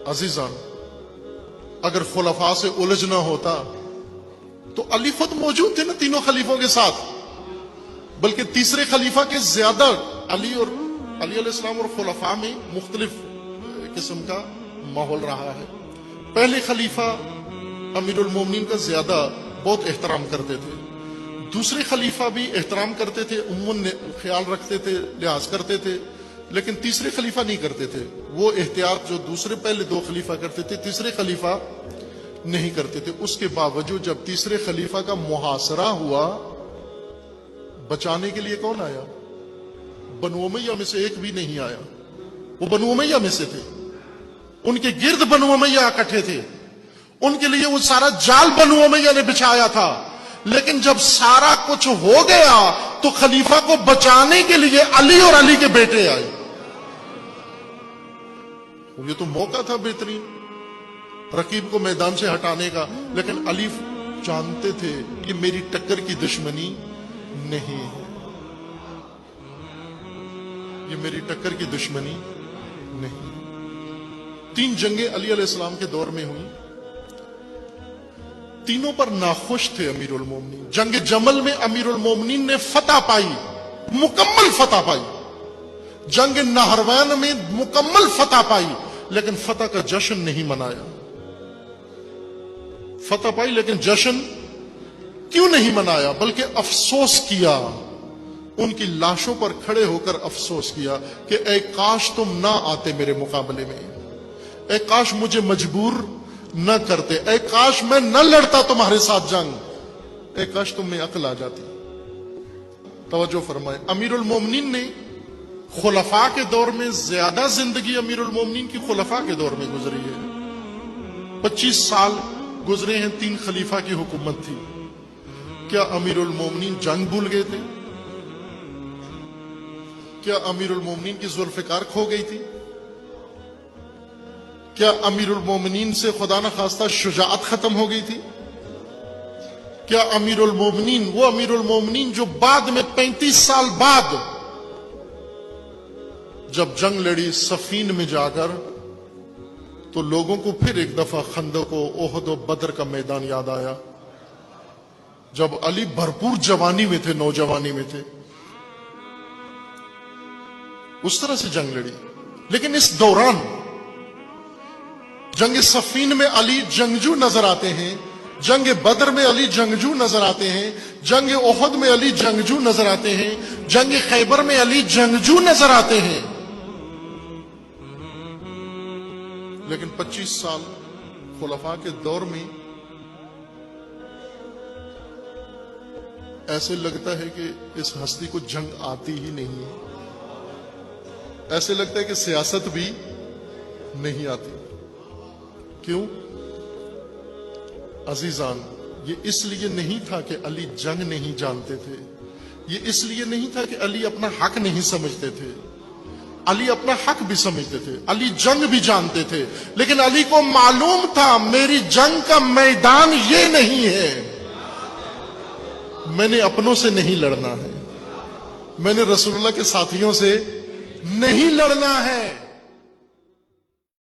अजीजान, अगर खुलफा से उलझना होता तो अली खुद मौजूद थे ना तीनों खलीफों के साथ, बल्कि तीसरे खलीफा के ज्यादा अली अलैहिस्सलाम और खुलफा में मुख्तलिफ किस्म का माहौल रहा है। पहले खलीफा अमीरुल मोमिनीन का ज्यादा बहुत एहतराम करते थे, दूसरे खलीफा भी एहतराम करते थे, उम्मन ख्याल रखते थे, लिहाज करते थे, लेकिन तीसरे खलीफा नहीं करते थे। वो एहतियात जो दूसरे पहले दो खलीफा करते थे, तीसरे खलीफा नहीं करते थे। उसके बावजूद जब तीसरे खलीफा का मुहासरा हुआ, बचाने के लिए कौन आया? बनु उमय्या में से एक भी नहीं आया। वो बनु उमय्या में से थे, उनके गिर्द बनु उमय्या इकट्ठे थे, उनके लिए वो सारा जाल बनु उमय्या ने बिछाया था। लेकिन जब सारा कुछ हो गया तो खलीफा को बचाने के लिए अली और अली के बेटे आए। ये तो मौका था बेहतरीन रकीब को मैदान से हटाने का, लेकिन अली जानते थे कि मेरी टक्कर की दुश्मनी नहीं है, ये मेरी टक्कर की दुश्मनी नहीं। 3 जंगें अली अलैहिस्सलाम के दौर में हुई, तीनों पर नाखुश थे अमीरुल मोमिनीन। जंग जमल में अमीरुल मोमिनीन ने फतह पाई, मुकम्मल फतह पाई। जंग नहरवैन में मुकम्मल फतह पाई, लेकिन फतह का जश्न नहीं मनाया। फतह पाई लेकिन जश्न क्यों नहीं मनाया, बल्कि अफसोस किया। उनकी लाशों पर खड़े होकर अफसोस किया कि ऐ काश तुम ना आते मेरे मुकाबले में, ऐ काश मुझे मजबूर न करते, ऐ काश मैं न लड़ता तुम्हारे साथ जंग, ऐ काश तुम में अक्ल आ जाती। तवज्जो फरमाए, अमीरुल मोमिनीन ने खुलफा के दौर में ज्यादा जिंदगी अमीरुल मोमिनीन की खुलफा के दौर में गुजरी है। 25 साल गुजरे हैं, 3 खलीफा की हुकूमत थी। क्या अमीरुल मोमिनीन जंग भूल गए थे? क्या अमीरुल मोमिनीन की जुल्फिकार खो गई थी? क्या अमीरुल मोमिनीन से खुदा न खास्ता शुजाअत खत्म हो गई थी? क्या अमीरुल मोमिनीन, वो अमीरुल मोमिनीन जो बाद में 35 साल बाद जब जंग लड़ी सफीन में जाकर, तो लोगों को फिर एक दफा खंदक, ओहद और बदर का मैदान याद आया, जब अली भरपूर जवानी में थे, नौजवानी में थे, उस तरह से जंग लड़ी। लेकिन इस दौरान जंग सफीन में अली जंगजू नजर आते हैं, जंग बदर में अली जंगजू नजर आते हैं, जंग ओहद में अली जंगजू नजर आते हैं, जंग खैबर में अली जंगजू नजर आते हैं। लेकिन 25 साल खुलफा के दौर में ऐसे लगता है कि इस हस्ती को जंग आती ही नहीं है, ऐसे लगता है कि सियासत भी नहीं आती। क्यों अजीजान? ये इसलिए नहीं था कि अली जंग नहीं जानते थे, ये इसलिए नहीं था कि अली अपना हक नहीं समझते थे, अली अपना हक भी समझते थे, अली जंग भी जानते थे, लेकिन अली को मालूम था मेरी जंग का मैदान ये नहीं है, मैंने अपनों से नहीं लड़ना है, मैंने रसूलुल्लाह के साथियों से नहीं लड़ना है।